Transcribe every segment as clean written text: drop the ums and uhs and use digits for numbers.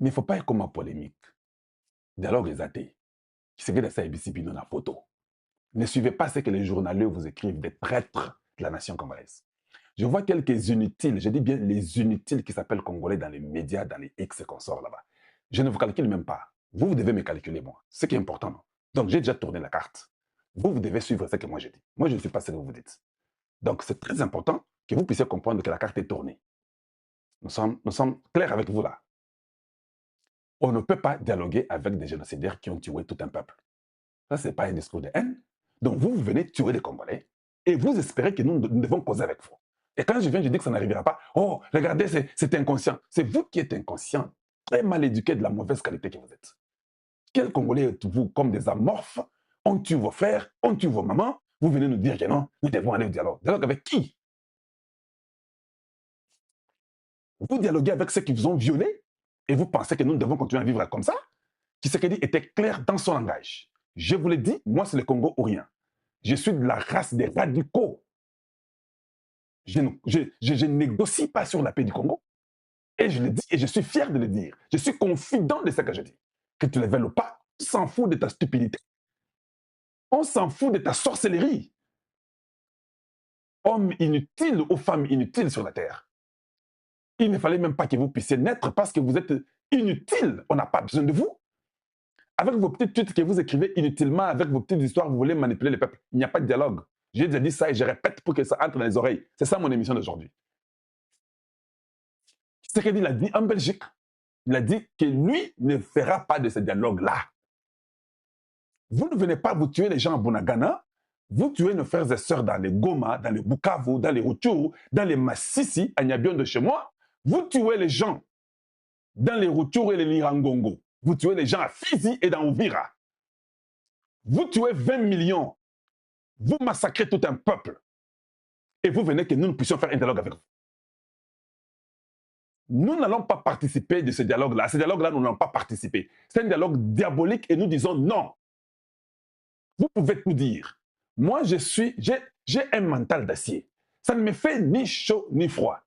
Il ne faut pas être comme en polémique. Dialogue les athées. Qui se ça ici dans la photo. Ne suivez pas ce que les journalistes vous écrivent des traîtres de la nation congolaise. Je vois quelques inutiles, je dis bien les inutiles qui s'appellent Congolais dans les médias, dans les X qu'on sort là-bas. Je ne vous calcule même pas. Vous devez me calculer, moi. Ce qui est important. Non? Donc, j'ai déjà tourné la carte. Vous devez suivre ce que moi j'ai dit. Moi, je ne suis pas ce que vous dites. Donc, c'est très important que vous puissiez comprendre que la carte est tournée. Nous sommes clairs avec vous là. On ne peut pas dialoguer avec des génocidaires qui ont tué tout un peuple. Ça, ce n'est pas un discours de haine. Donc, vous venez tuer des Congolais et vous espérez que nous devons causer avec vous. Et quand je viens, je dis que ça n'arrivera pas. Oh, regardez, c'est inconscient. C'est vous qui êtes inconscient, très mal éduqué de la mauvaise qualité que vous êtes. Quels Congolais êtes-vous comme des amorphes? On tue vos frères, on tue vos mamans. Vous venez nous dire que non, nous devons aller au dialogue. Dialogue avec qui? Vous dialoguez avec ceux qui vous ont violés et vous pensez que nous devons continuer à vivre comme ça? Tshisekedi était clair dans son langage. Je vous l'ai dit, moi, c'est le Congo ou rien. Je suis de la race des radicaux. Je ne négocie pas sur la paix du Congo. Et je le dis, et je suis fier de le dire. Je suis confident de ce que je dis. Que tu le veuilles ou pas, on s'en fout de ta stupidité. On s'en fout de ta sorcellerie. Homme inutile ou femme inutile sur la terre. Il ne fallait même pas que vous puissiez naître parce que vous êtes inutile. On n'a pas besoin de vous. Avec vos petites tweets que vous écrivez inutilement, avec vos petites histoires, vous voulez manipuler le peuple. Il n'y a pas de dialogue. J'ai déjà dit ça et je répète pour que ça entre dans les oreilles. C'est ça mon émission d'aujourd'hui. Ce qu'il a dit en Belgique, il a dit que lui ne fera pas de ce dialogue-là. Vous ne venez pas vous tuer les gens à Bunagana, vous tuez nos frères et sœurs dans les Goma, dans les Bukavu, dans les Rutshuru, dans les Massissi, à Nyabion de chez moi. Vous tuez les gens dans les Rutshuru et les Lirangongo. Vous tuez les gens à Fizi et dans Uvira. Vous tuez 20 millions. Vous massacrez tout un peuple. Et vous venez que nous puissions faire un dialogue avec vous. Nous n'allons pas participer de ce dialogue-là. Ce dialogue-là, nous n'allons pas participer. C'est un dialogue diabolique et nous disons non. Vous pouvez tout dire. Moi, j'ai un mental d'acier. Ça ne me fait ni chaud ni froid.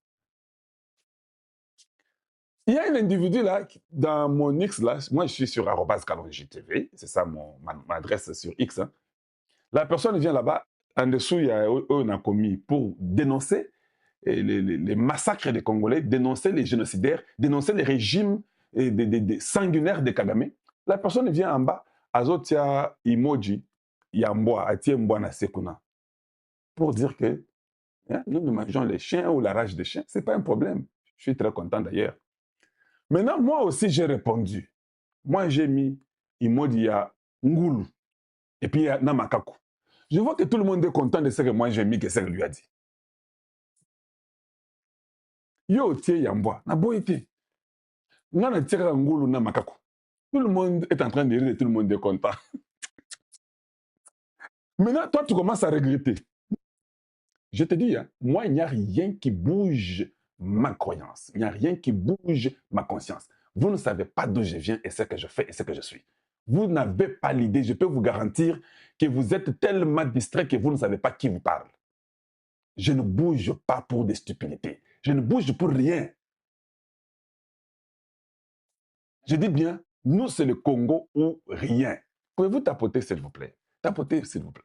Il y a un individu là, dans mon X, là, moi je suis sur @kalonji.tv, c'est ça mon adresse sur X. Hein. La personne vient là-bas, en dessous, il y a on a commis pour dénoncer les massacres des Congolais, dénoncer les génocidaires, dénoncer les régimes sanguinaires de Kagame. La personne vient en bas, azotia emoji, yamboa, atie mbwana sekuna, pour dire que hein, nous mangeons les chiens ou la rage des chiens. Ce n'est pas un problème. Je suis très content d'ailleurs. Maintenant, moi aussi, j'ai répondu. Moi, j'ai mis emoji ya ngulu et puis ya namakaku. Je vois que tout le monde est content de ce que moi j'ai mis, que ce que lui a dit. Yo, tie yamboa, na boité. Ngana tira ngulu namakaku. Tout le monde est en train de rire et tout le monde est content. Maintenant, toi, tu commences à regretter. Je te dis, hein, moi, il n'y a rien qui bouge ma croyance. Il n'y a rien qui bouge ma conscience. Vous ne savez pas d'où je viens et ce que je fais et ce que je suis. Vous n'avez pas l'idée. Je peux vous garantir que vous êtes tellement distrait que vous ne savez pas qui vous parle. Je ne bouge pas pour des stupidités. Je ne bouge pour rien. Je dis bien, nous, c'est le Congo ou rien. Pouvez-vous tapoter, s'il vous plaît? Tapotez, s'il vous plaît.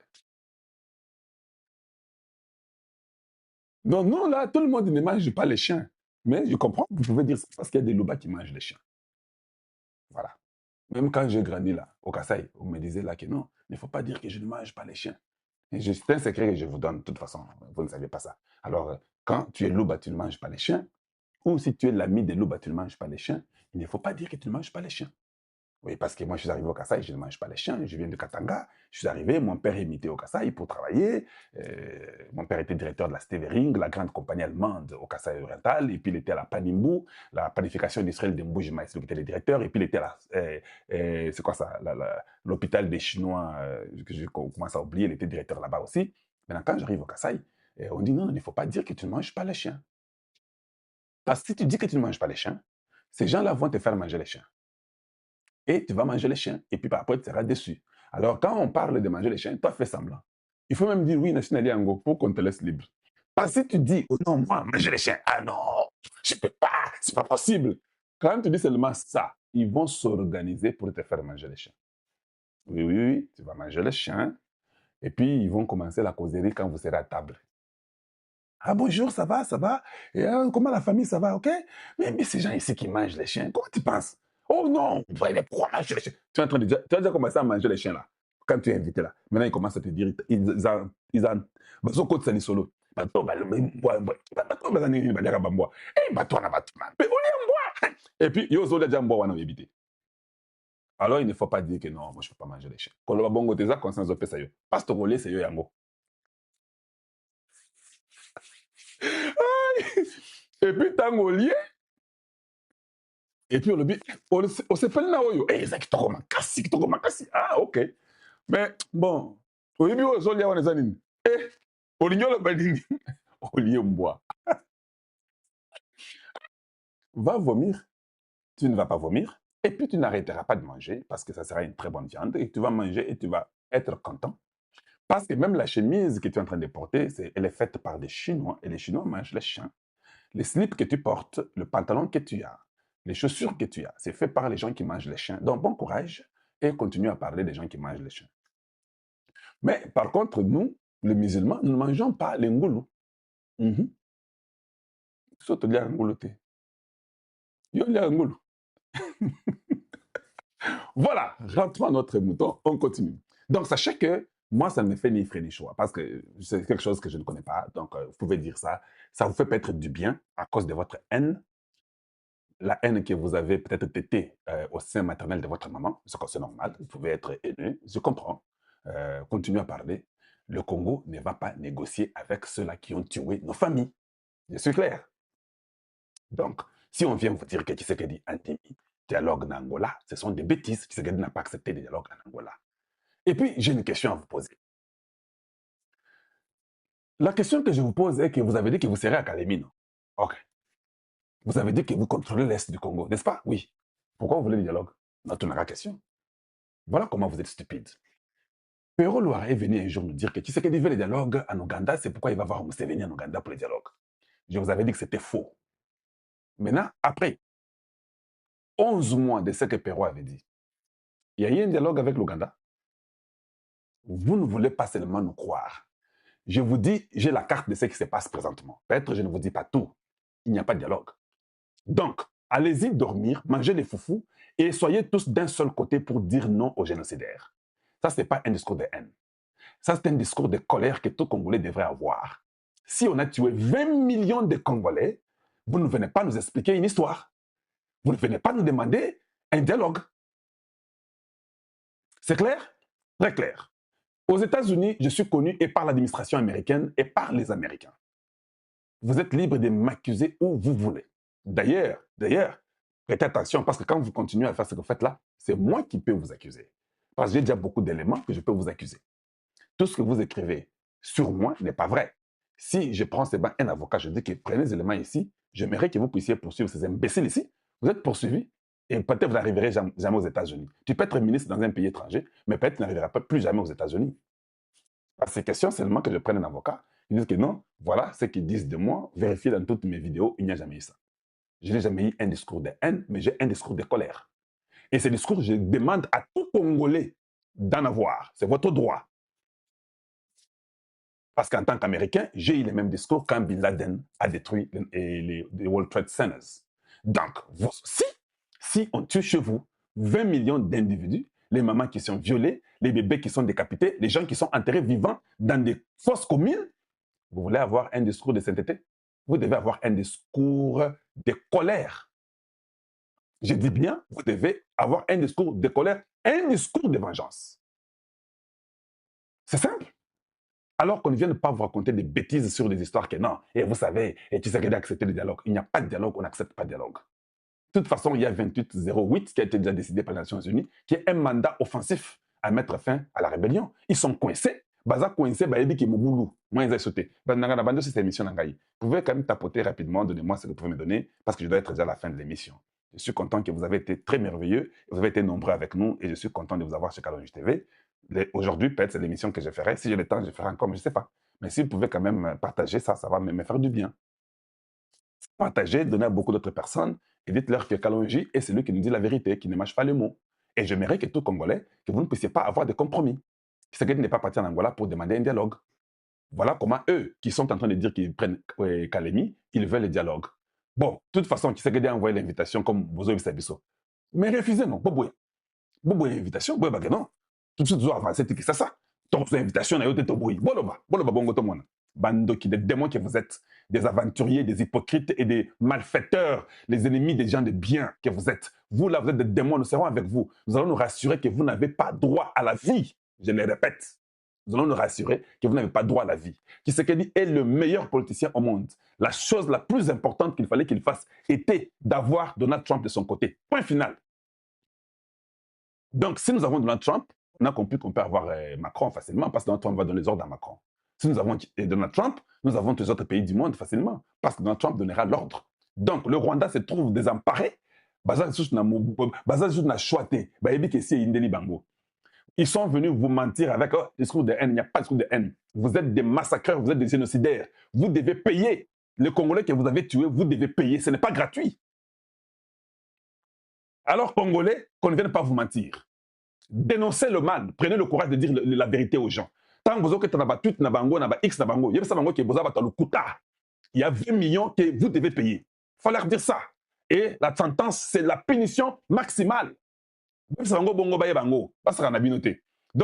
Donc, nous, là, tout le monde ne mange pas les chiens. Mais je comprends, vous pouvez dire ça parce qu'il y a des lobas qui mangent les chiens. Voilà. Même quand j'ai grandi là, au Kasaï, on me disait là que non, il ne faut pas dire que je ne mange pas les chiens. C'est un secret que je vous donne, de toute façon, vous ne savez pas ça. Alors, quand tu es loup, tu ne manges pas les chiens, ou si tu es l'ami des loups, tu ne manges pas les chiens, il ne faut pas dire que tu ne manges pas les chiens. Oui, parce que moi, je suis arrivé au Kasaï, je ne mange pas les chiens, je viens de Katanga, je suis arrivé, mon père est imité au Kasaï pour travailler, mon père était directeur de la Stevering, la grande compagnie allemande au Kasaï oriental, et puis il était à la Panimbu, la planification industrielle de Mbouji-Maïs, qui était le directeur, et puis il était à c'est quoi ça, l'hôpital des Chinois, que je commence à oublier, il était directeur là-bas aussi. Maintenant, quand j'arrive au Kasaï, on dit non, il ne faut pas dire que tu ne manges pas les chiens. Parce que si tu dis que tu ne manges pas les chiens, ces gens-là vont te faire manger les chiens. Et tu vas manger les chiens. Et puis après, tu seras déçu. Alors, quand on parle de manger les chiens, toi, fais semblant. Il faut même dire oui, National Yango, pour qu'on te laisse libre. Parce que si tu dis, oh non, moi, manger les chiens, ah non, je ne peux pas, c'est pas possible. Quand tu dis seulement ça, ils vont s'organiser pour te faire manger les chiens. Oui, oui, oui, tu vas manger les chiens. Et puis, ils vont commencer la causerie quand vous serez à table. Ah bonjour, ça va, ça va? Et, comment la famille, ça va, ok? Mais ces gens ici qui mangent les chiens, comment tu penses? Oh non, mais pourquoi manger les chiens? Tu es en train de dire, tu as déjà commencé à manger les chiens là, quand tu es invité là. Maintenant, ils commencent à te dire, bazo kote sani solo. Bato, bamboa. Eh, bato, na bato, man. Mais on est mboa. Et puis, yo, zo, déjà mboa, wana, éviter. Alors, il ne faut pas dire que non, moi, je ne peux pas manger les chiens. Quand le bongo, t'es ça, conscience de ça, yo. Parce que relais, c'est yo, yango. Et puis, tango lié, et puis olobi osepeli na oyo eza kitoko makasi kitoko makasi ah ok mais bon oyebi oyo ozolia wana eza nini olingi oloba nini olie mbwa va vomir tu ne vas pas vomir et puis tu n'arrêteras pas de manger parce que ça sera une très bonne viande et tu vas manger et tu vas être content parce que même la chemise que tu es en train de porter elle est faite par des Chinois et les Chinois mangent les chiens. Les slips que tu portes, le pantalon que tu as, les chaussures que tu as, c'est fait par les gens qui mangent les chiens. Donc, bon courage et continue à parler des gens qui mangent les chiens. Mais par contre, nous, les musulmans, nous ne mangeons pas les ngoulou. Surtout les ngoulou. Yo les ngoulou. Voilà, rentrons à notre mouton, on continue. Donc, sachez que moi, ça ne me fait ni frais ni choix parce que c'est quelque chose que je ne connais pas. Donc, vous pouvez dire ça. Ça vous fait peut-être du bien à cause de votre haine, la haine que vous avez peut-être tétée au sein maternel de votre maman, c'est normal, vous pouvez être haineux, je comprends. Continuez à parler. Le Congo ne va pas négocier avec ceux-là qui ont tué nos familles. Je suis clair. Donc, si on vient vous dire que Tshisekedi anti dialogue en Angola, ce sont des bêtises. Tshisekedi n'a pas accepté le dialogue en Angola. Et puis, j'ai une question à vous poser. La question que je vous pose est que vous avez dit que vous serez à Kalemi, non? Ok. Vous avez dit que vous contrôlez l'Est du Congo, n'est-ce pas? Oui. Pourquoi vous voulez le dialogue? Notre question. Voilà comment vous êtes stupide. Pero Loire est venu un jour nous dire que Tshisekedi veut le dialogue en Ouganda, c'est pourquoi il va voir Museveni en Ouganda pour le dialogue. Je vous avais dit que c'était faux. Maintenant, après 11 mois de ce que Pero avait dit, il y a eu un dialogue avec l'Ouganda. Vous ne voulez pas seulement nous croire. Je vous dis, j'ai la carte de ce qui se passe présentement. Peut-être je ne vous dis pas tout. Il n'y a pas de dialogue. Donc, allez-y dormir, mangez les foufous et soyez tous d'un seul côté pour dire non aux génocidaires. Ça, ce n'est pas un discours de haine. Ça, c'est un discours de colère que tout Congolais devrait avoir. Si on a tué 20 millions de Congolais, vous ne venez pas nous expliquer une histoire. Vous ne venez pas nous demander un dialogue. C'est clair? Très clair. Aux États-Unis, je suis connu et par l'administration américaine et par les Américains. Vous êtes libre de m'accuser où vous voulez. D'ailleurs, prêtez attention parce que quand vous continuez à faire ce que vous faites là, c'est moi qui peux vous accuser. Parce que j'ai déjà beaucoup d'éléments que je peux vous accuser. Tout ce que vous écrivez sur moi n'est pas vrai. Si je prends un avocat, je dis que prenez les éléments ici, j'aimerais que vous puissiez poursuivre ces imbéciles ici. Vous êtes poursuivis et peut-être vous n'arriverez jamais aux États-Unis. Tu peux être ministre dans un pays étranger, mais peut-être tu n'arriveras plus jamais aux États-Unis. C'est question seulement que je prenne un avocat. Ils disent que non, voilà ce qu'ils disent de moi. Vérifiez dans toutes mes vidéos, il n'y a jamais eu ça. Je n'ai jamais eu un discours de haine, mais j'ai un discours de colère. Et ce discours, je demande à tout Congolais d'en avoir. C'est votre droit. Parce qu'en tant qu'Américain, j'ai eu le même discours quand Bin Laden a détruit les World Trade Centers. Donc, si on tue chez vous 20 millions d'individus, les mamans qui sont violées, les bébés qui sont décapités, les gens qui sont enterrés vivants dans des fosses communes, vous voulez avoir un discours de sainteté? Vous devez avoir un discours de colère. Je dis bien, vous devez avoir un discours de colère, un discours de vengeance. C'est simple. Alors qu'on ne vienne pas vous raconter des bêtises sur des histoires que non. Et vous savez, et tu sais qu'il a accepté le dialogue. Il n'y a pas de dialogue, on n'accepte pas de dialogue. De toute façon, il y a 2808 qui a été déjà décidé par les Nations Unies, qui est un mandat offensif à mettre fin à la rébellion. Ils sont coincés. Baza coincé, Bayebi qui Moboulou. Moi, ils ont sauté. Vous pouvez quand même tapoter rapidement, donnez-moi ce que vous pouvez me donner, parce que je dois être déjà à la fin de l'émission. Je suis content que vous avez été très merveilleux, vous avez été nombreux avec nous, et je suis content de vous avoir chez Kalonji TV. Aujourd'hui, peut-être c'est l'émission que je ferai. Si j'ai le temps, je ferai encore, mais je ne sais pas. Mais si vous pouvez quand même partager ça, ça va me faire du bien. Partagez, donnez à beaucoup d'autres personnes et dites-leur que Kalonji est celui qui nous dit la vérité, qui ne mâche pas les mots. Et j'aimerais que tout Congolais, que vous ne puissiez pas avoir de compromis. Tshisekedi n'est pas parti en Angola pour demander un dialogue. Voilà comment eux, qui sont en train de dire qu'ils prennent Kalemi, ils veulent le dialogue. Bon, de toute façon, Tshisekedi a envoyé l'invitation comme Bozo Bisabiso. Mais refusez, non, Bobo. Bobo invitation, Bobo non. Tout de suite, vous avancez, c'est ça. Donc, l'invitation, n'a pas boui. Boloba, Boloba, Bongo, Tomona. Bando qui, des démons que vous êtes, des aventuriers, des hypocrites et des malfaiteurs, les ennemis des gens de bien que vous êtes. Vous, là, vous êtes des démons, nous serons avec vous. Nous allons nous rassurer que vous n'avez pas droit à la vie. Je le répète. Nous allons nous rassurer que vous n'avez pas droit à la vie. Tshisekedi est le meilleur politicien au monde. La chose la plus importante qu'il fallait qu'il fasse était d'avoir Donald Trump de son côté. Point final. Donc, si nous avons Donald Trump, on a compris qu'on peut avoir Macron facilement parce que Donald Trump va donner les ordres à Macron. Si nous avons Donald Trump, nous avons tous les autres pays du monde facilement parce que Donald Trump donnera l'ordre. Donc, le Rwanda se trouve désemparé. Ils sont venus vous mentir avec un discours de haine. Il n'y a pas de discours de haine. Vous êtes des massacreurs, vous êtes des génocidaires. Vous devez payer. Les Congolais que vous avez tués, vous devez payer. Ce n'est pas gratuit. Alors, Congolais, qu'on ne vienne pas vous mentir. Dénoncez le mal. Prenez le courage de dire la vérité aux gens. Tant que vous avez tweet, X, il y a 20 millions que vous devez payer. Il faut leur dire ça. Et la sentence, c'est la punition maximale. Donc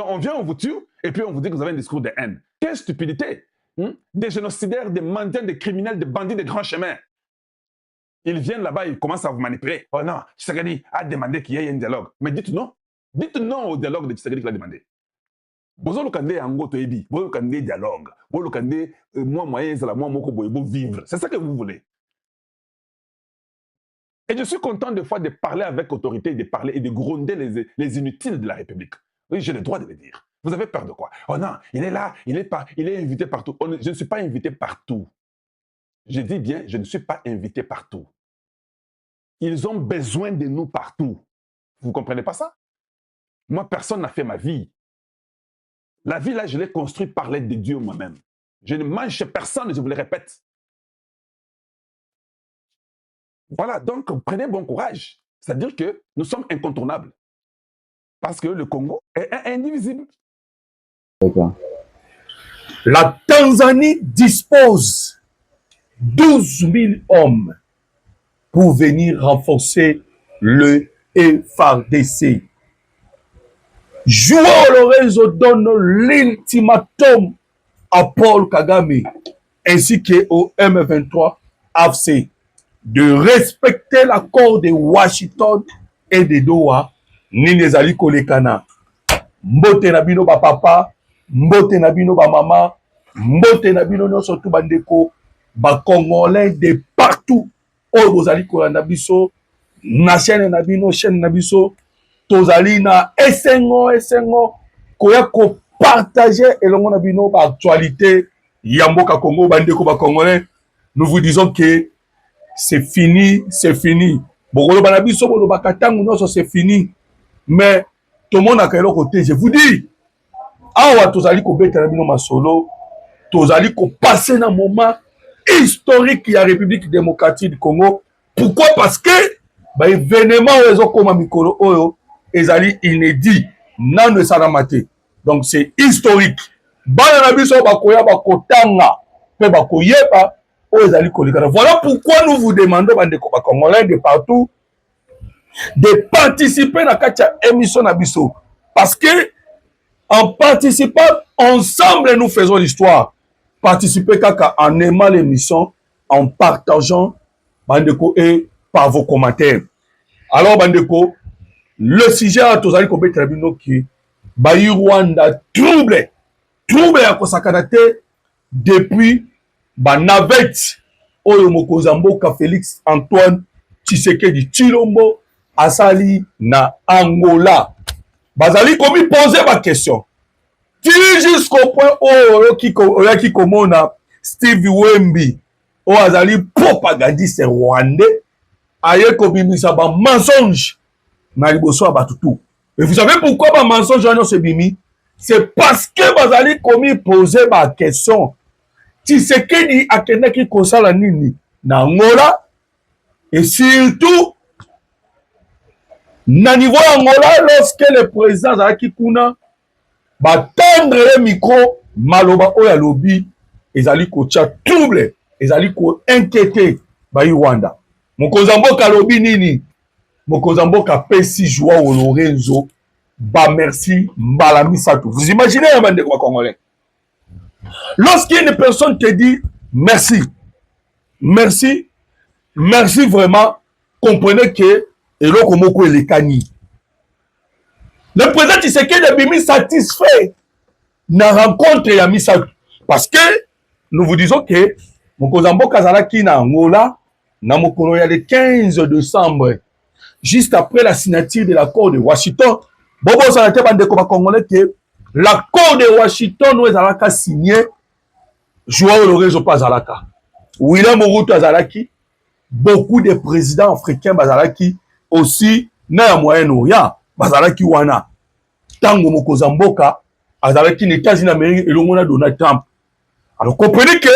on vient, on vous tue, et puis on vous dit que vous avez un discours de haine. Quelle stupidité! Des génocidaires, des mendiants, des criminels, des bandits de grands chemins. Ils viennent là-bas, ils commencent à vous manipuler. Oh non, Tshisekedi a demandé qu'il y ait un dialogue. Mais dites non. Dites non au dialogue de Tshisekedi qu'il a demandé. Bozo lokande ango toebi, bozo lokande dialogue, bozo lokande moi moyen c'est la moi moko boyebo vivre. C'est ça que vous voulez. Et je suis content des fois de parler avec autorité, de parler et de gronder les inutiles de la République. Oui, j'ai le droit de le dire. Vous avez peur de quoi? Oh non, il est là, il est invité partout. Je ne suis pas invité partout. Je dis bien, je ne suis pas invité partout. Ils ont besoin de nous partout. Vous ne comprenez pas ça? Moi, personne n'a fait ma vie. La vie, là, je l'ai construite par l'aide de Dieu moi-même. Je ne mange chez personne, je vous le répète. Voilà, donc prenez bon courage. C'est-à-dire que nous sommes incontournables. Parce que le Congo est indivisible. La Tanzanie dispose 12 000 hommes pour venir renforcer le FARDC. Joao Lorenzo donne l'ultimatum à Paul Kagame ainsi qu'au M23 AFC de respecter l'accord de Washington et de Doha. Ninezali kolekana. Mbote na bino ba papa, mbote na bino ba mama, mbote na bino nyonso tu bandeko ba Congolais de partout. Oyo bozali kolanda biso na chaîne na bino, chaîne na biso. Tozali na esengo koya ko partager elongo na bino ba actualité ya mboka Congo bandeko ba Congolais. Nous vous disons que c'est fini, c'est fini. Bokolo bana biso bolo bakatangu nyonso c'est fini. Mais tout le monde a quel côté, je vous dis. Awa tozali ko betela bino masolo, tozali ko passer un moment historique ya République démocratique du Congo. Pourquoi? Parce que ba événement oyo koma mikolo oyo ezali inédit, nanu esalamate. Donc c'est historique. Bana na biso bakoya bakotanga pe bakoyeba oyo ezali kolekana. Voilà pourquoi nous vous demandons bandeko ba Congolais de partout de participer à la émission Nabiso. Parce que en participant, ensemble, nous faisons l'histoire. Participer en aimant l'émission, en partageant Bandeko et par vos commentaires. Alors, Bandeko, le sujet à Tozali Kobe Trabino qui Bayi Rwanda trouble à Kosakanate depuis Banavette Oyo Mokozamboka Félix Antoine Tshisekedi Tshilombo Asali na Angola. Bazali komi poser ma question. Tu jusqu'au point où qui komona Steve Wemby ou Azali propagandiste rwandais aye kobimisa ba mensonge na liboso ba tutu. Et vous savez pourquoi ba mensonge non se bimi? C'est parce que bazali komi poser ma question. Tshisekedi akendaki kosala nini na Angola et surtout na niveau Angola lorsque le président azalaki kuna batendre le micro maloba oyo lobby ezali kotia trouble ezali ko inquiéter bayi Rwanda mokonzi mboka lobby nini mokonzi mboka pesi Joao Lorenzo ba merci mbala misato. Vous imaginez un bande quoi congolais lorsqu'une personne te dit merci merci merci vraiment comprenez que eloko moko elekani le président Tshisekedi abimi satisfait na rencontre ya misato parce que nous vous disons que mokonzi mboka azalaki na Angola na mokolo ya le 15 décembre juste après la signature de l'accord de Washington bobo ça était bande ko congolais que l'accord de Washington nous ezalaka signé Joao Lorenzo pas azalaka William Mobutu azalaki beaucoup de présidents africains bazalaki aussi na Moyen-Orient bazalaki wana tango mokonzi mboka azalaki na États-Unis d'Amérique et le monde Donald Trump. Alors comprenez que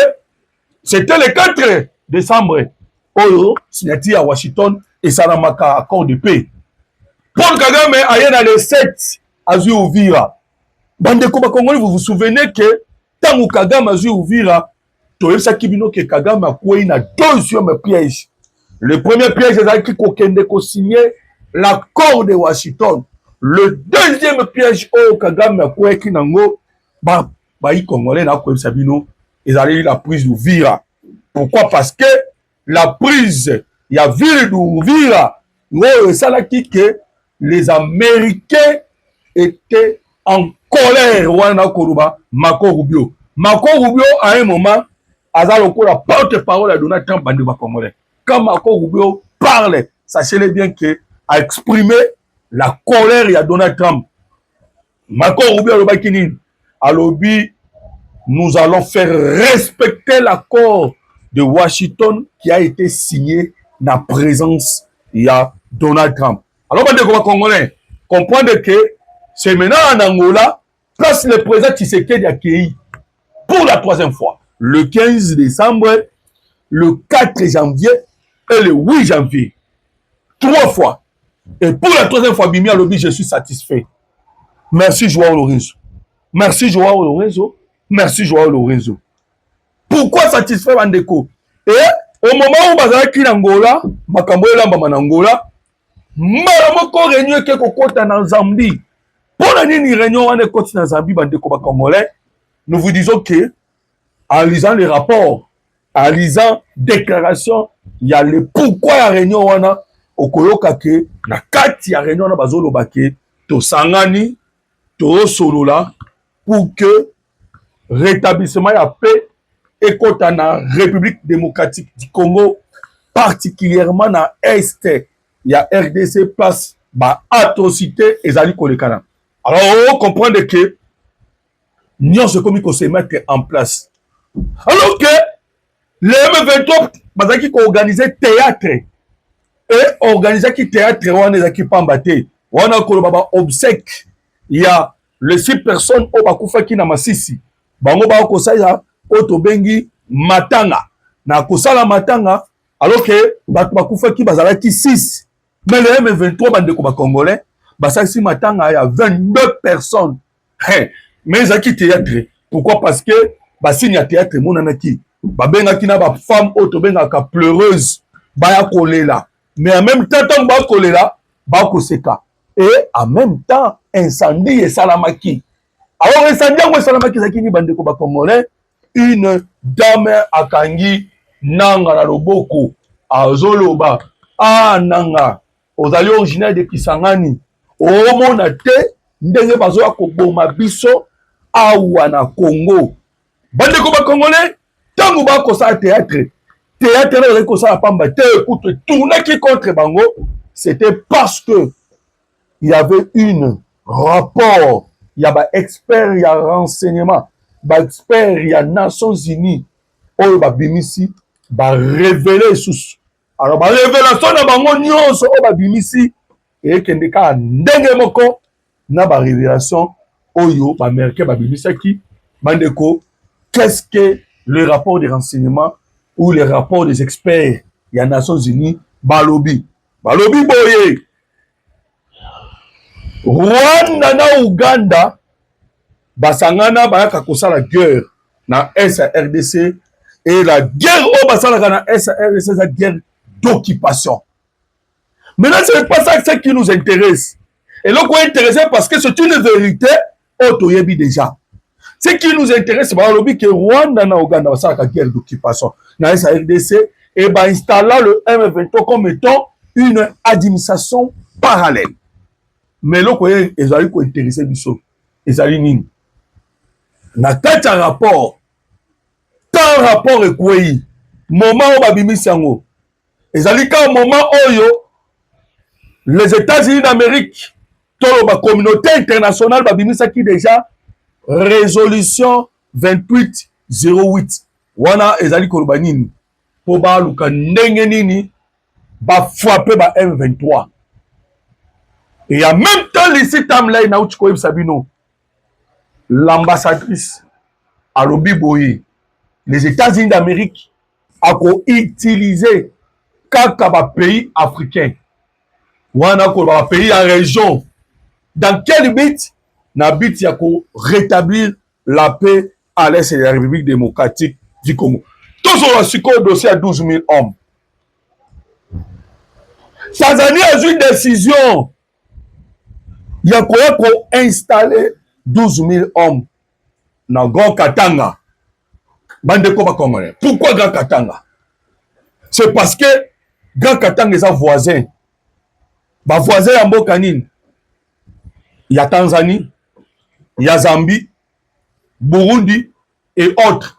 c'était le 4 décembre oyo signature à Washington et salamaka accord de paix. Paul Kagame aye na le 7 azui Uvira. Bande ko Congolais, vous vous souvenez que tango Kagame azui Uvira toyebisaki bino que Kagame akwei na deuxième piège. Le premier piège ezalaki kokende ko signer l'accord de Washington. Le deuxième piège au Kagame akweki nango bayi Congolais na koyebisa bino ezali la prise d'Uvira. Pourquoi? Parce que la prise ya ville d'Uvira ngoyo esalaki que les Américains étaient en colère wana koluba Marco Rubio. Marco Rubio à un moment aza lokola porte-parole à Donald Trump bande ba Congolais. Quand Marco Rubio parle, sachez-le bien que a exprimé la colère de Donald Trump. Marco Rubio alobaki nini? Alobi nous allons faire respecter l'accord de Washington qui a été signé na présence de Donald Trump. Alors, les Congolais, comprendre que c'est maintenant en Angola, place le président Tshisekedi accueilli pour la troisième fois, le 15 décembre, le 4 janvier et le 8 janvier. 3 fois. Et pour la troisième fois, Bimi Alobi, je suis satisfait. Merci Joao Lorenzo. Merci Joao Lorenzo. Merci Joao Lorenzo. Pourquoi satisfait Bandeko? Et au moment où bazalaki na Angola, makambo elamba na Angola, mbala moko réunion ke kokota na Zambie. Pour la nini réunion wana koti na Zambie bandeko ba Congolais, nous vous disons que en lisant les rapports, en lisant déclaration, il y a le pourquoi la réunion wana okoyoka ke na kati ya réunion wana bazoloba ke to sangani to solola pour que rétablissement ya paix et quand on a République démocratique du Congo, particulièrement dans l'Est, il y a RDC place, bah, atrocité et zali kolekana. Alors, on comprend que nous sommes comme se mettre en place. Alors que le M23, bah, qui organisé théâtre, et organisé qui théâtre, on est qui pambaté, on a kolobaba obsèque, il y a les 6 personnes au bakufa qui na masisi, bango ba ko ça otobengi matanga na kosala matanga alors que bato bakufaki bazalaki 6 mais le M23 bandeko ba Congolais basalisi matanga ya 22 personnes mais ezaki théâtre. Pourquoi? Parce que basigne ya théâtre monanaki babengaki na ba femme otobengaka pleureuse baya kolela mais en même temps tant ba kolela ba koseka et en même temps incendie esalamaki. Alors incendie ngo esalamaki ezaki ni bandeko ba Congolais. Une dame akangi nanga na loboko azoloba nanga ozali originaire de Kisangani omona te ndenge bazoya koboma biso awa na Congo bandeko ba Congolais tango bakosala théâtre na kosala pamba te écoute tournaki contre bango c'était parce que il y avait une rapport il y a ba expert il y a renseignement expert il y a Nations Unies oyo babimisi ba révéler sous alors ba révélation na bango nyonso oyo babimisi ekende ka ndenge moko na ba révélation oyo ba américain babimisaki bandeko qu'est-ce que le rapport de renseignement ou les rapports des experts il y a Nations Unies balobi boye Rwanda na Uganda basangana bayaka kosala guerre na SARDC et la guerre au basalaka na SARDC c'est la guerre d'occupation. Maintenant ce n'est pas ça qui nous intéresse. Et donc on est intéressé parce que c'est une vérité autoyebi déjà. Ce qui nous intéresse, c'est que Rwanda na Uganda va la guerre d'occupation. Dans la RDC, et va installer le M23 comme étant une administration parallèle. Mais là, ils ont intéressé du saut. Ils ont dit, na kata rapport, tant rapport est quoi? Moment où babimi sango. Ils ont dit qu'à un moment où les États-Unis d'Amérique, toute la communauté internationale babimi qui déjà résolution 2808 wana ezali koloba nini po baluka ndenge nini bafrappe ba M23 et en même temps ici tamlay na uchi koyebisa bino l'ambassadrice alobi boye les États-Unis d'Amérique ako utiliser kaka ba pays africains wana ko ba pays en région dans quel but na but ya ko rétablir la paix à l'est de la République démocratique du Congo. Tout ce qui dossier à 12 000 hommes. Tanzanie a eu une décision. Il y a quoi pour installer 12 000 hommes dans Grand Katanga. Bandeko ba Congolais. Pourquoi Grand Katanga? C'est parce que Grand Katanga est un voisin. Ba voisin ya mboka nini? Il y a Tanzanie. Il y a Zambie, Burundi et autres.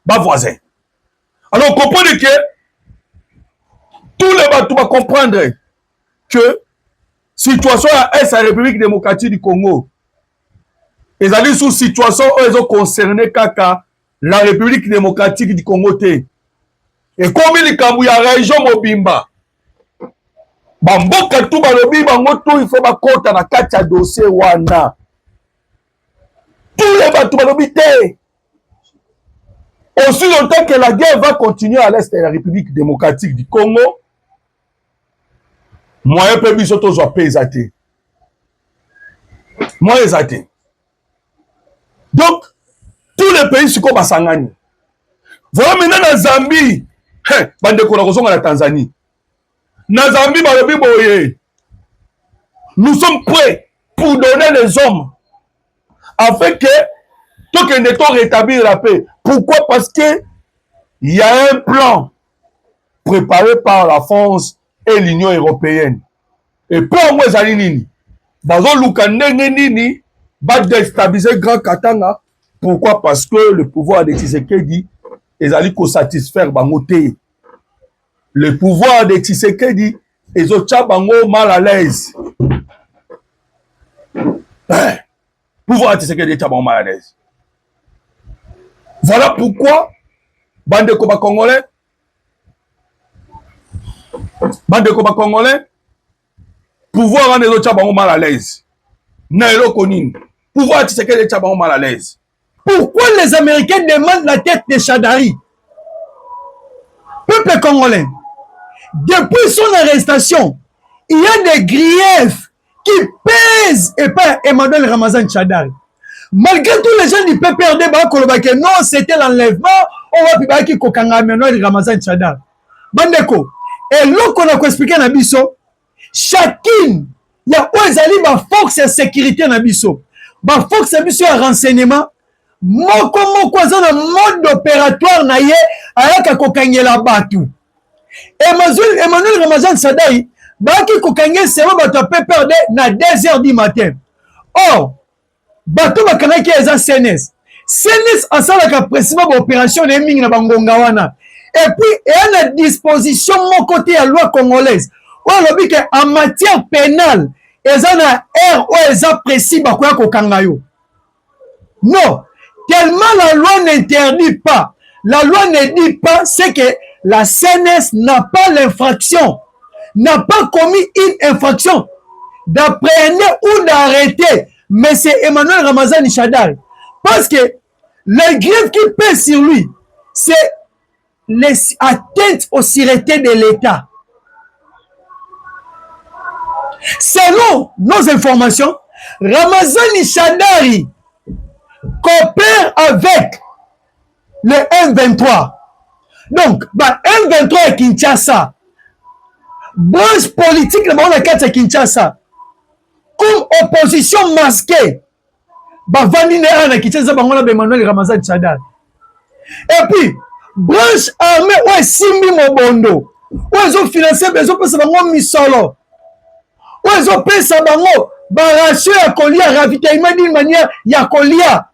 Bas voisins. Alors, comprenez que tous les bateaux vont comprendre que situation à la République démocratique du Congo, ils allaient sous situation où ils ont concerné kaka la République démocratique du Congo. Et comme il y a une région mobimba, bamboka tout balobi bango il faut bakota na kati dossier wana. Tous les bateaux balobi. Aussi longtemps que la guerre va continuer à l'est de la République démocratique du Congo, moyen peut biso tozwa pe ezate. Moyen ezate. Donc, tous les pays siko basangani. Voilà maintenant na Zambie, bandeko na kozonga na Tanzanie. Na Zambie balobi boye. Nous sommes prêts pour donner les hommes afin que tout que nous rétablir la paix. Pourquoi? Parce que il y a un plan préparé par la France et l'Union européenne. Et pour moi, ça nini, bazo lukandenge nini, va déstabiliser Grand Katanga. Pourquoi? Parce que le pouvoir de Tshisekedi ils allaient satisfaire bangote. Le pouvoir de Tshisekedi ils ont bango mal à l'aise. Pouvoir de Tshisekedi est mal à l'aise. Voilà pourquoi Bandeko ba Congolais, pouvoir en autres tchabango mal à l'aise. Naïlo Konin, pouvoir Tshisekedi tchabango mal à l'aise. Pourquoi les Américains demandent la tête de Chadari? Peuple congolais, depuis son arrestation, il y a des griefs qui pèsent et pas Emmanuel Ramazan Chadari. Malgré tous les gens du PPRD, non, c'était l'enlèvement, on va plus qui kokanga Emmanuel Ramazan Chadari. Bandeko, et là qu'on a expliqué na biso, chacune, il y a ma force de sécurité na biso, ma force de renseignement, moko na mode opératoire na ye, ayaka kokangela batu. Emmanuel Ramazan Chadari, baki kokangela sema batu PPRD na 2h du matin. Or, bato bakanaki eza CNS. CNS asalaka précisément opération de mingi na bangonga wana. Et puis il y a une disposition mon côté à loi congolaise. On lobi que en matière pénale, eza na R ou eza précis bakoya kokanga yo. Non, tellement la loi n'interdit pas. La loi ne dit pas c'est que la CNS n'a pas l'infraction, n'a pas commis une infraction d'appréhender ou d'arrêter M. Emmanuel Ramazan Chadari. Parce que les griefs qui pèsent sur lui, c'est les atteintes aux sûretés de l'État. Selon nos informations, Ramazani Shadari coopère avec le M23. Donc, M23 à Kinshasa, branche politique de Kinshasa, comme opposition masquée, Emmanuel Ramazani Shadari. Et puis, branche armée, ouais, Simbi Mobondo, ouais, ils ont financé, ils ont passé dans Misolo, ouais, ils ont passé dans Baraché à Kolia, ravitaillement d'une manière, Yakolia.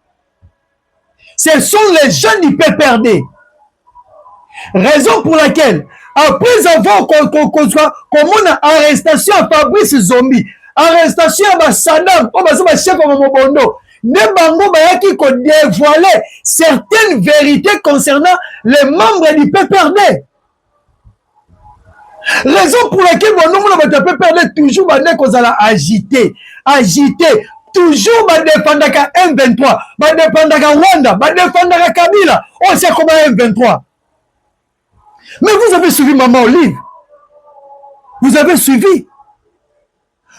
Ce sont les jeunes du PPRD. Raison pour laquelle, après avoir comme arrestation à Fabrice Zombi, arrestation à Saddam, au chef de Mobondo, ne bango bayaki ko dévoiler certaines vérités concernant les membres du PPRD. Raison pour laquelle le PPRD toujours agité, toujours défendre M23, défendre Rwanda, défendre Kabila, on sait comment M23. Mais vous avez suivi Maman Olive. Vous avez suivi.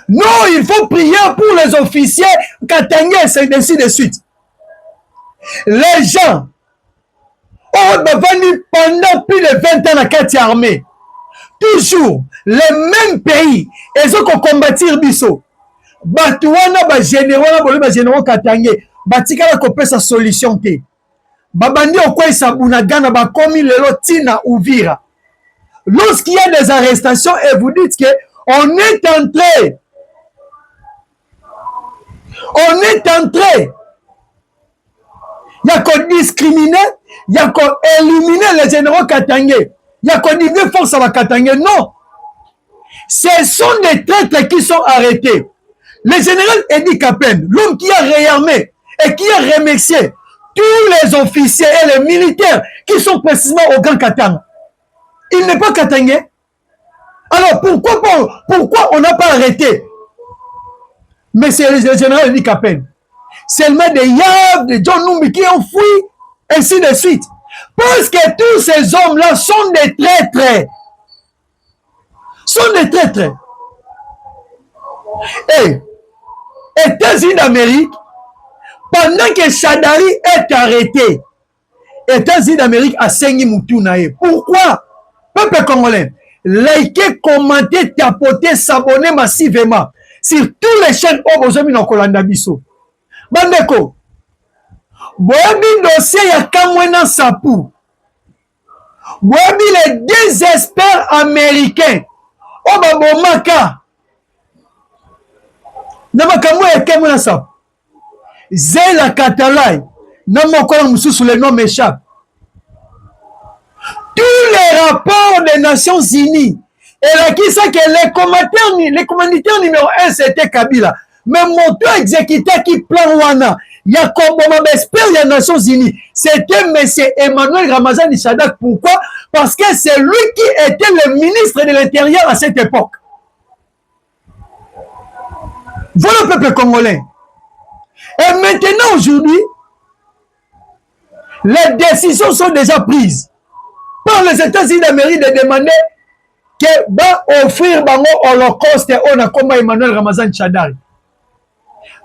Non, il faut prier pour les officiers Katangé, c'est ainsi de suite. Les gens ont venu pendant plus de 20 ans la carte armée. Toujours les mêmes pays. Ils ont combattu Bisso. Batouana, généraux Katangé. Batika la copé sa solution. Babandi okwe sabunagana bakomi lelo tina Uvira. Lorsqu'il y a des arrestations et vous dites que on est entré, il y a qu'on discriminer, il y a qu'on éliminer les généraux Katangé, il y a qu'on diviner force à la Katangé. Non, ce sont des traîtres qui sont arrêtés. Le général Edi Kapen, l'homme qui a réarmé et qui a remercié tous les officiers et les militaires qui sont précisément au Grand Katanga. Il n'est pas Katangé. Alors pourquoi on n'a pas arrêté? Mais c'est le général Edi Kapen. Seulement des Yav, des John Numbi qui ont fui, ainsi de suite. Parce que tous ces hommes-là sont des traîtres. Sont des traîtres. Et États-Unis d'Amérique, pendant que Shadari est arrêté, États-Unis d'Amérique a saigné Moutounaï. Pourquoi? Peuple congolais, likez, commentez, tapotez, s'abonnez massivement sur tous les chaînes où vous avez mis dans Kolanda Bisso. Bandeko, Boabi dossier ya Kamwena Sapou. Boabi les deux experts américains. Obabomaka. Namakamwe ya Kamwena Sapou. Zela Katalai, non sous le nom m'échappe. Tous les rapports des Nations Unies, et là qui sait que les commanditaires numéro 1 c'était Kabila, mais mon tour exécuteur qui plan Wana, il y a comme expert des Nations Unies, c'était M. Emmanuel Ramazani Shadari. Pourquoi? Parce que c'est lui qui était le ministre de l'Intérieur à cette époque. Voilà le peuple congolais. Et maintenant, aujourd'hui, les décisions sont déjà prises par les États-Unis d'Amérique de demander que va offrir bango holocauste on a comme Emmanuel Ramazani Shadari.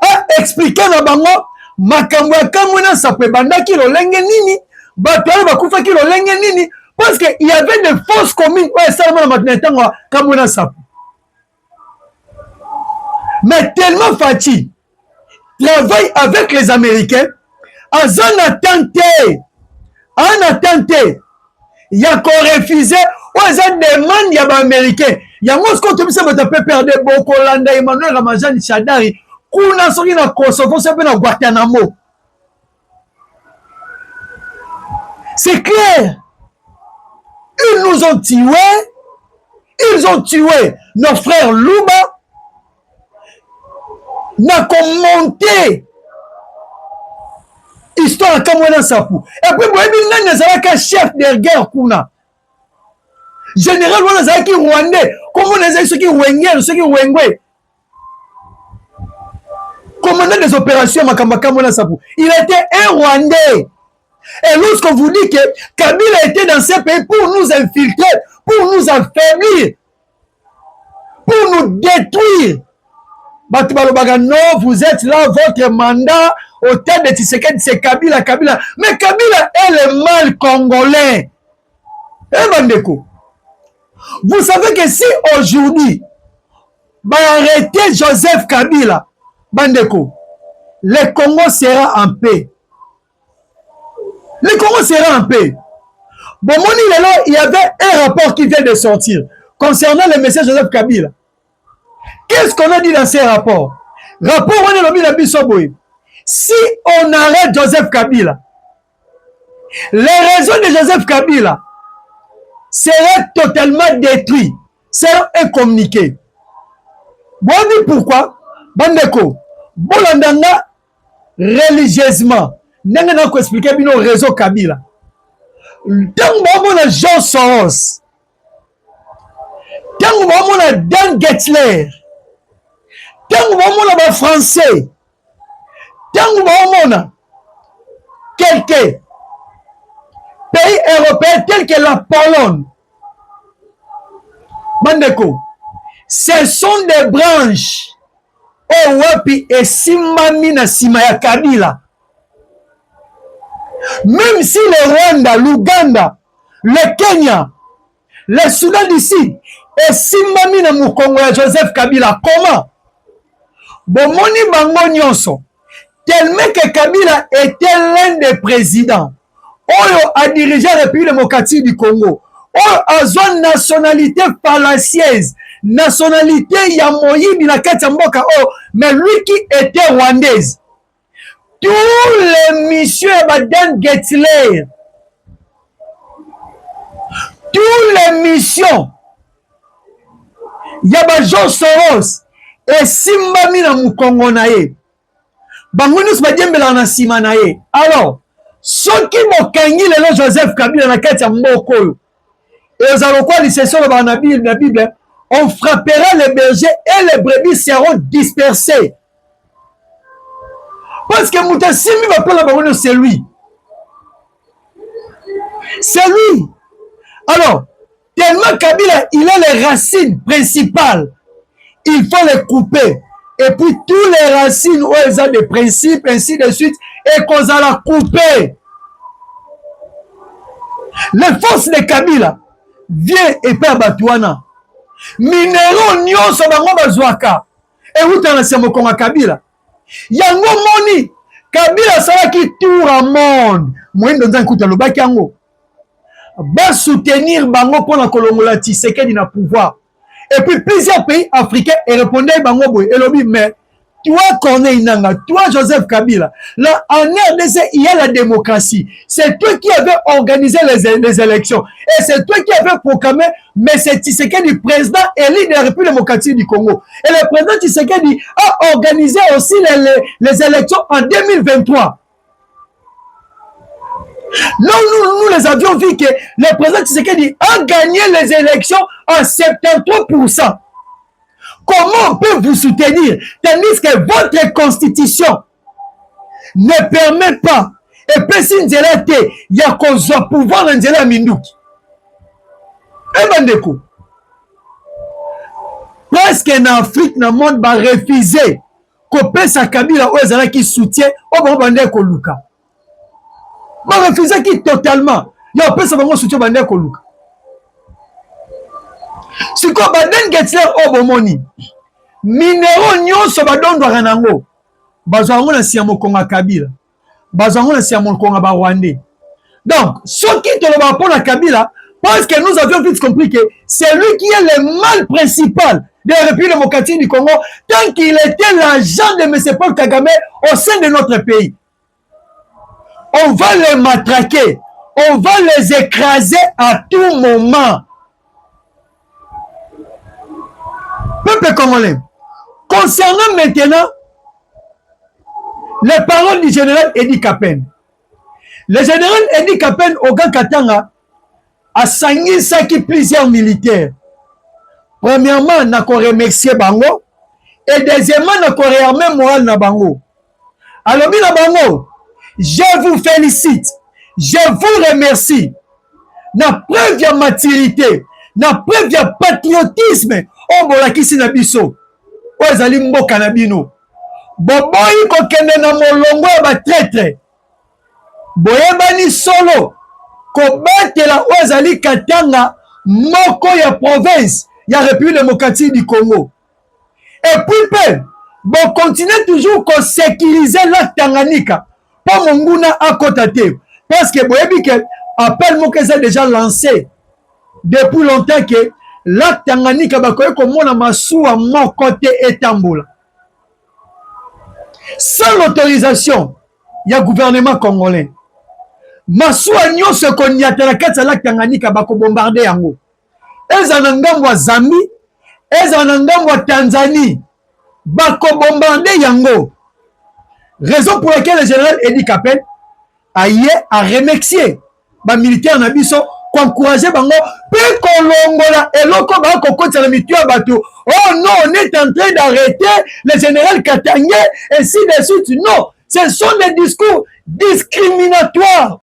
A expliquer na bango makambo ya Kamwena Sapou bandaki lolenge nini, batwala bakufaki lolenge nini, parce que il y avait des fausses communes ouais seulement na matinetanga Kamwena Sapou. Mais tellement fatigué travaille avec les Américains, en attenté, il y a qu'on refusé, ils ont demandé il y a des Américains. Il y a moi ce qu'on te dit, ça peut perdre beaucoup Landa Emmanuel Ramazani Shadari, kuna soki na Kosovo, c'est bien na Guantanamo. C'est clair. Ils nous ont tués, ils ont tué nos frères Luba. N'a commenté histoire à Kamwena Sapou. Et puis, vous avez dit que chef de guerre kuna. Général, vous avez dit Rwandais. Comment vous avez dit ceux qui Wengé, ceux qui Wengwe. Commandant des opérations à Kamwena Sapou. Il était un Rwandais. Et lorsqu'on vous dit que Kabila était dans ces pays pour nous infiltrer, pour nous affaiblir, pour nous détruire, non, vous êtes là, votre mandat au temps de Tshisekedi, c'est Kabila, Kabila. Mais Kabila est le mal congolais. Eh, Bandeko, vous savez que si aujourd'hui, arrêtez Joseph Kabila, Bandeko, le Congo sera en paix. Le Congo sera en paix. Bon, il y avait un rapport qui vient de sortir concernant le message Joseph Kabila. Qu'est-ce qu'on a dit dans ces rapports? Rapport, on est le Bisoboy. Si on arrête Joseph Kabila, les réseaux de Joseph Kabila seraient totalement détruits, seront incommuniqués. Bon, on dit pourquoi? Bandeko, Bolandanga, religieusement, n'a pas expliqué le réseau Kabila. Tant que on a Jean Soros, tant que on a Dan Getzler, tant que on a Français, tant que on a quelques pays européens tels que la Pologne, Bandeko, ce sont des branches au Wapi et Simami na Simaya Kabila. Même si le Rwanda, l'Ouganda, le Kenya, le Soudan d'ici et Simami na Mukongo ya Joseph Kabila, comment? Bomoni bango nyonso, tellement que Kabila était l'un des présidents Oyo a dirigé la République démocratique du Congo. Oyo a zone nationalité fallacieuse, nationalité ya Moyibi na kati ya mboka oyo, mais lui qui était rwandaise. Tous les messieurs Baden Getzler, tous les missions Yaba Jean Soros et Simbami na Mukongo na ye. Bangunus Badiembela na sima na ye. Alors, ceux qui mokangi le Joseph Kabila na kati ya mboko oyo, et aux alokwa l'issession de la Bible, on frappera les bergers et les brebis seront dispersés. Parce que Moutassimi va pas la c'est lui. C'est lui. Alors, tellement Kabila, il a les racines principales. Il faut les couper. Et puis, tous les racines où ils ont des principes, ainsi de suite, et qu'on a la couper. Les forces de Kabila viennent et perdent Batouana. Minero nyonso bango bazwaka. Et où t'en as c'est mon Kabila. Yango moni. Kabila sera qui tour à monde. Moi, dans un coup de l'obaki yango. Va soutenir bango pour la Kolongola Tshisekedi na pouvoir. Et puis plusieurs pays africains et répondaient bango boy. Et l'obi, mais toi Corneille Nanga, toi Joseph Kabila, là en RDC il y a la démocratie. C'est toi qui avais organisé les élections. Et c'est toi qui avais proclamé mais c'est Tshisekedi président élu de la République démocratique du Congo. Et le président Tshisekedi a organisé aussi les élections en 2023. Là où nous les avions vu que le président Tshisekedi a gagné les élections en 73%. Comment on peut vous soutenir tandis que votre constitution ne permet pas et puis si il y a qu'on soit pouvoir dans la Minduki. Et Bandeko, presque en Afrique, dans le monde, va refuser qu'on pèse à Kabila ou Ezara qui soutient au Bandeko Luka. Va refuser qui totalement. Il y a un peu de soutien au Bandeko Luka. Si quoi Baden Getzler au Bomoni, minero nyonso badondo ranango, bazwango na siamo konga Kabila, bazwango na siamo konga ba Rwandais. Donc, ceux qui te le pour la Kabila, parce que nous avions vite compris que c'est lui qui est le mal principal de la République démocratique du Congo, tant qu'il était l'agent de M. Paul Kagame au sein de notre pays. On va les matraquer, on va les écraser à tout moment. Peuple congolais, concernant maintenant les paroles du général Edi Kapen, le général Edi Kapen au Grand Katanga a sangissaki plusieurs militaires. Premièrement, n'a qu'on remercier Bango et deuxièmement, n'a qu'on réarmer moral na Bango. Alors, na Bango, je vous félicite Je vous remercie. Na preuve ya maturité, na preuve ya patriotisme, o bolakisi na biso. O ezali mboka na bino. Boboyi kokende na molongo ya batraître. Boyebani solo kobatela o ezali katanga moko ya province ya République démocratique du Congo. Et puis bon continuer toujours à sécuriser la Tanganyika pour Monguna à côté parce que boyebi que appel mo que ça déjà lancé depuis longtemps que la Tanganyika bakoye komona masuwa mon côté etambola sans l'autorisation du gouvernement congolais. Masuwa nyonso konyatela kati ya la Tanganyika bako bombarder yango. Eza na ngambo ya Zambie, eza na ngambo ya Tanzanie. Bako bombarder yango. Raison pour laquelle le général Edi Kapel a remercié les militaires na biso pour encourager bango pe kolongola eloko ba kokotsa na mitu ya bato. Oh non, on est en train d'arrêter le général Katangé et ainsi de suite. Non, ce sont des discours discriminatoires.